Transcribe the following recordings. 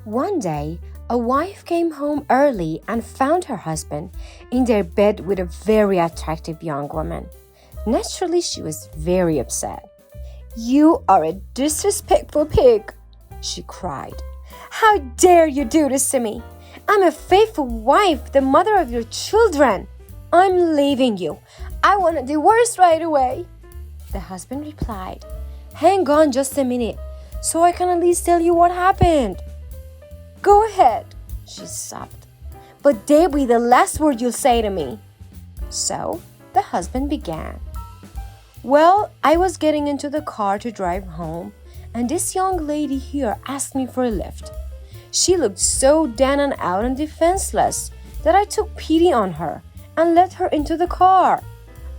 One day, a wife came home early and found her husband in their bed with a very attractive young woman. Naturally, she was very upset. "You are a disrespectful pig," she cried. "How dare you do this to me? I'm a faithful wife, the mother of your children. I'm leaving you. I want a divorce right away." The husband replied, "Hang on just a minute, so I can at least tell you what happened." "Go ahead," she sobbed. "But that'll be the last word you'll say to me." So the husband began. "Well, I was getting into the car to drive home, and this young lady here asked me for a lift. She looked so down and out and defenseless that I took pity on her and let her into the car.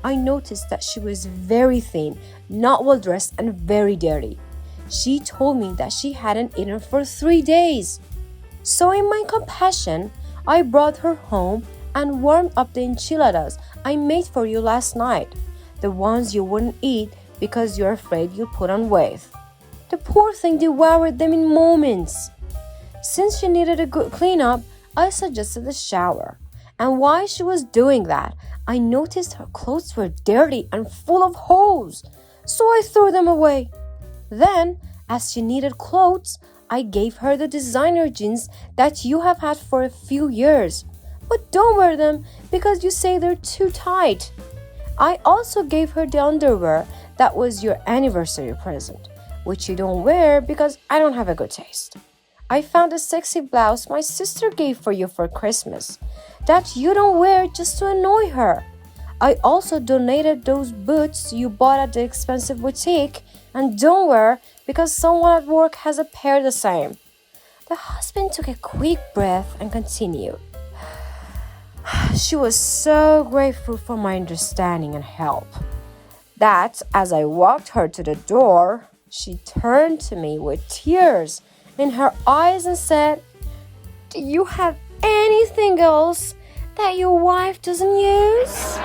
I noticed that she was very thin, not well dressed, and very dirty. She told me that she hadn't eaten for 3 days. So in my compassion, I brought her home and warmed up the enchiladas I made for you last night, the ones you wouldn't eat because you're afraid you'll put on weight. The poor thing devoured them in moments. Since she needed a good cleanup, I suggested a shower. And while she was doing that, I noticed her clothes were dirty and full of holes, so I threw them away. Then, as she needed clothes, I gave her the designer jeans that you have had for a few years, but don't wear them because you say they're too tight. I also gave her the underwear that was your anniversary present, which you don't wear because I don't have a good taste. I found a sexy blouse my sister gave for you for Christmas that you don't wear just to annoy her. I also donated those boots you bought at the expensive boutique and don't wear because someone at work has a pair the same." The husband took a quick breath and continued. "She was so grateful for my understanding and help that as I walked her to the door, she turned to me with tears in her eyes and said, 'Do you have anything else that your wife doesn't use?'"